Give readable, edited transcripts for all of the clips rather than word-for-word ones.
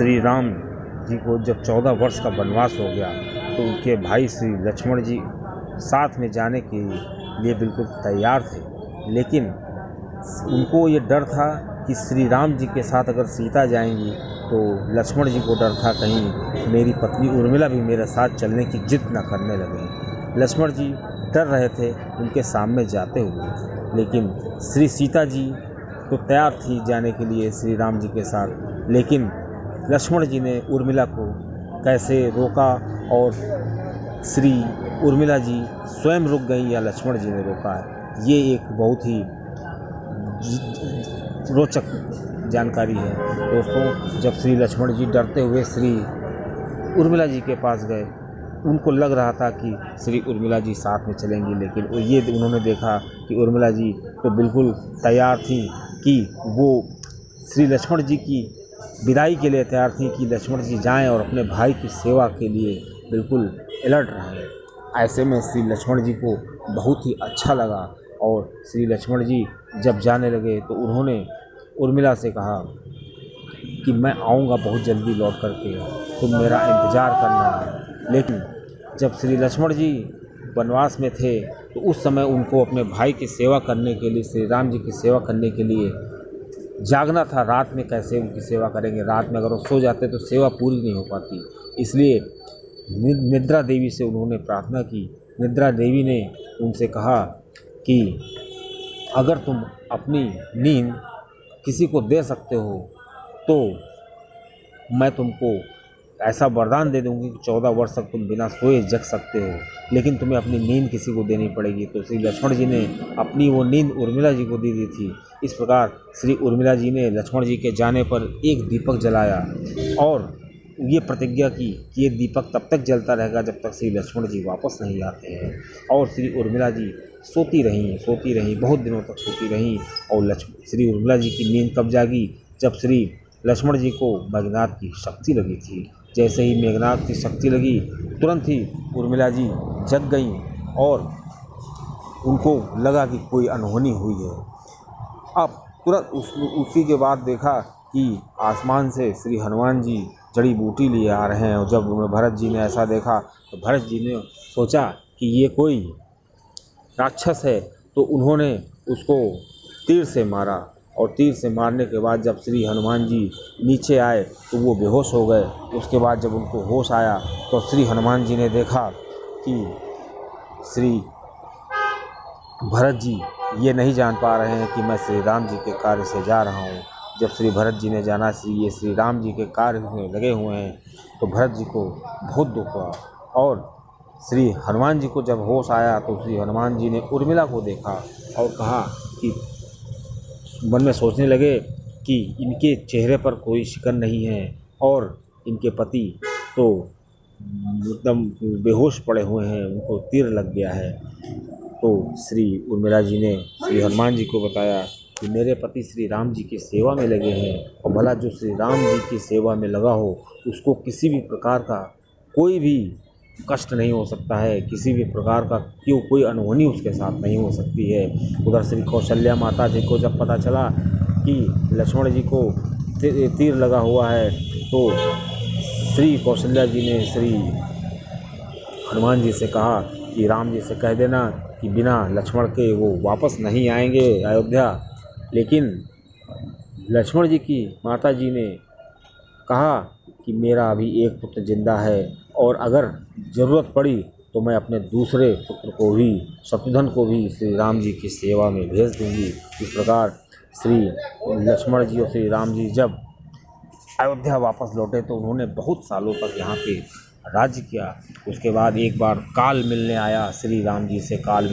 श्री राम जी को जब 14 वर्ष का वनवास हो गया तो उनके भाई श्री लक्ष्मण जी साथ में जाने के लिए बिल्कुल तैयार थे, लेकिन उनको ये डर था कि श्री राम जी के साथ अगर सीता जाएंगी तो लक्ष्मण जी को डर था कहीं मेरी पत्नी उर्मिला भी मेरे साथ चलने की जिद न करने लगे। लक्ष्मण जी डर रहे थे उनके सामने जाते हुए, लेकिन श्री सीता जी तो तैयार थी जाने के लिए श्री राम जी के साथ, लेकिन लक्ष्मण जी ने उर्मिला को कैसे रोका और श्री उर्मिला जी स्वयं रुक गई या लक्ष्मण जी ने रोका है, ये एक बहुत ही रोचक जानकारी है दोस्तों। जब श्री लक्ष्मण जी डरते हुए श्री उर्मिला जी के पास गए, उनको लग रहा था कि श्री उर्मिला जी साथ में चलेंगी, लेकिन ये उन्होंने देखा कि उर्मिला जी तो बिल्कुल तैयार थी कि वो श्री लक्ष्मण जी की विदाई के लिए तैयार थी कि लक्ष्मण जी जाएं और अपने भाई की सेवा के लिए बिल्कुल अलर्ट रहें। ऐसे में श्री लक्ष्मण जी को बहुत ही अच्छा लगा और श्री लक्ष्मण जी जब जाने लगे तो उन्होंने उर्मिला से कहा कि मैं आऊँगा बहुत जल्दी लौट करके, तुम मेरा इंतज़ार करना है। लेकिन जब श्री लक्ष्मण जी वनवास में थे तो उस समय उनको अपने भाई की सेवा करने के लिए, श्री राम जी की सेवा करने के लिए जागना था। रात में कैसे उनकी सेवा करेंगे, रात में अगर वो सो जाते तो सेवा पूरी नहीं हो पाती। इसलिए निद्रा देवी से उन्होंने प्रार्थना की। निद्रा देवी ने उनसे कहा कि अगर तुम अपनी नींद किसी को दे सकते हो तो मैं तुमको ऐसा वरदान दे दूंगी कि 14 वर्ष तक तुम बिना सोए जग सकते हो, लेकिन तुम्हें अपनी नींद किसी को देनी पड़ेगी। तो श्री लक्ष्मण जी ने अपनी वो नींद उर्मिला जी को दे दी थी। इस प्रकार श्री उर्मिला जी ने लक्ष्मण जी के जाने पर एक दीपक जलाया और ये प्रतिज्ञा की कि ये दीपक तब तक जलता रहेगा जब तक श्री लक्ष्मण जी वापस नहीं आते हैं। और श्री उर्मिला जी सोती रहीं, बहुत दिनों तक सोती रहीं। और श्री उर्मिला जी की नींद कब जागी, जब श्री लक्ष्मण जी को मेघनाद की शक्ति लगी थी। जैसे ही मेघनाद की शक्ति लगी तुरंत ही उर्मिला जी जग गईं और उनको लगा कि कोई अनहोनी हुई है। अब तुरंत उसी के बाद देखा कि आसमान से श्री हनुमान जी जड़ी बूटी लिए आ रहे हैं। और जब भरत जी ने ऐसा देखा तो भरत जी ने सोचा कि ये कोई राक्षस है, तो उन्होंने उसको तीर से मारा। और तीर से मारने के बाद जब श्री हनुमान जी नीचे आए तो वो बेहोश हो गए। उसके बाद जब उनको होश आया तो श्री हनुमान जी ने देखा कि श्री भरत जी ये नहीं जान पा रहे हैं कि मैं श्री राम जी के कार्य से जा रहा हूँ। जब श्री भरत जी ने जाना ये श्री राम जी के कार्य में लगे हुए हैं तो भरत जी को बहुत दुख हुआ। और श्री हनुमान जी को जब होश आया तो श्री हनुमान जी ने उर्मिला को देखा और कहा कि मन में सोचने लगे कि इनके चेहरे पर कोई शिकन नहीं है और इनके पति तो एकदम बेहोश पड़े हुए हैं, उनको तीर लग गया है। तो श्री उर्मिला जी ने श्री हनुमान जी को बताया कि मेरे पति श्री राम जी की सेवा में लगे हैं और भला जो श्री राम जी की सेवा में लगा हो उसको किसी भी प्रकार का कोई भी कष्ट नहीं हो सकता है, किसी भी प्रकार का कोई अनहोनी उसके साथ नहीं हो सकती है। उधर श्री कौशल्या माता जी को जब पता चला कि लक्ष्मण जी को तीर लगा हुआ है तो श्री कौशल्या जी ने श्री हनुमान जी से कहा कि राम जी से कह देना कि बिना लक्ष्मण के वो वापस नहीं आएंगे अयोध्या। लेकिन लक्ष्मण जी की माता जी ने कहा कि मेरा अभी एक पुत्र जिंदा है और अगर ज़रूरत पड़ी तो मैं अपने दूसरे पुत्र को भी, शत्रुघ्न को भी श्री राम जी की सेवा में भेज दूंगी। इस प्रकार श्री लक्ष्मण जी और श्री राम जी जब अयोध्या वापस लौटे तो उन्होंने बहुत सालों तक यहाँ पे राज्य किया। उसके बाद एक बार काल मिलने आया श्री राम जी से, काल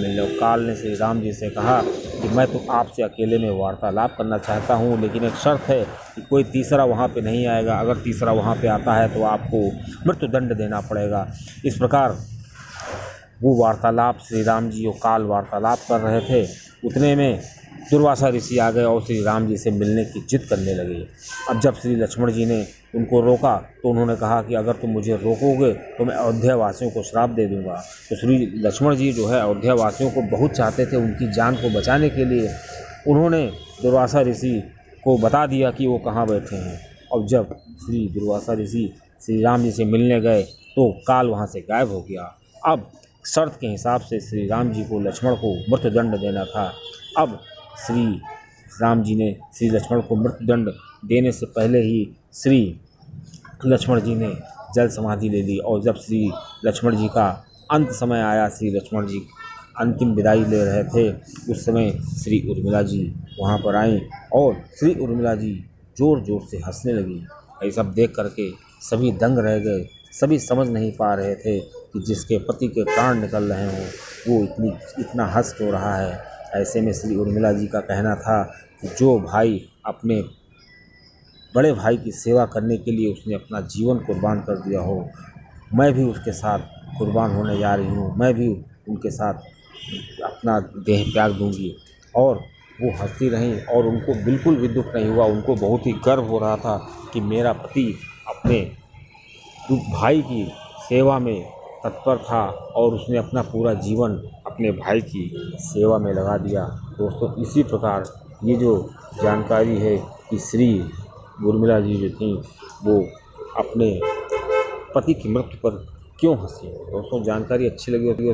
ने श्री राम जी से कहा कि मैं तो आपसे अकेले में वार्तालाप करना चाहता हूँ, लेकिन एक शर्त है कि कोई तीसरा वहाँ पे नहीं आएगा। अगर तीसरा वहाँ पे आता है तो आपको मृत्युदंड देना पड़ेगा। इस प्रकार वो वार्तालाप श्री राम जी और काल वार्तालाप कर रहे थे। उतने में दुर्वासा ऋषि आ गए और श्री राम जी से मिलने की जिद करने लगे। अब जब श्री लक्ष्मण जी ने उनको रोका तो उन्होंने कहा कि अगर तुम मुझे रोकोगे तो मैं अयोध्या वासियों को श्राप दे दूंगा। तो श्री लक्ष्मण जी जो है अयोध्या वासियों को बहुत चाहते थे, उनकी जान को बचाने के लिए उन्होंने दुर्वासा ऋषि को बता दिया कि वो कहाँ बैठे हैं। और जब श्री दुर्वासा ऋषि श्री राम जी से मिलने गए तो काल वहाँ से गायब हो गया। अब शर्त के हिसाब से श्री राम जी को लक्ष्मण को मृत्युदंड देना था। अब श्री राम जी ने श्री लक्ष्मण को मृत्युदंड देने से पहले ही श्री लक्ष्मण जी ने जल समाधि ले ली। और जब श्री लक्ष्मण जी का अंत समय आया, श्री लक्ष्मण जी अंतिम विदाई ले रहे थे, उस समय श्री उर्मिला जी वहाँ पर आईं और श्री उर्मिला जी ज़ोर ज़ोर से हंसने लगी। ये सब देख करके सभी दंग रह गए। सभी समझ नहीं पा रहे थे कि जिसके पति के प्राण निकल रहे हों वो इतना हंस क्यों रहा है। ऐसे में श्री उर्मिला जी का कहना था कि जो भाई अपने बड़े भाई की सेवा करने के लिए उसने अपना जीवन कुर्बान कर दिया हो, मैं भी उसके साथ कुर्बान होने जा रही हूँ, मैं भी उनके साथ अपना देह त्याग दूंगी। और वो हंसती रहीं और उनको बिल्कुल भी दुख नहीं हुआ। उनको बहुत ही गर्व हो रहा था कि मेरा पति अपने भाई की सेवा में तत्पर था और उसने अपना पूरा जीवन अपने भाई की सेवा में लगा दिया। दोस्तों, इसी प्रकार ये जो जानकारी है कि श्री उर्मिला जी जो थी वो अपने पति की मृत्यु पर क्यों हंसी। दोस्तों, जानकारी अच्छी लगी होगी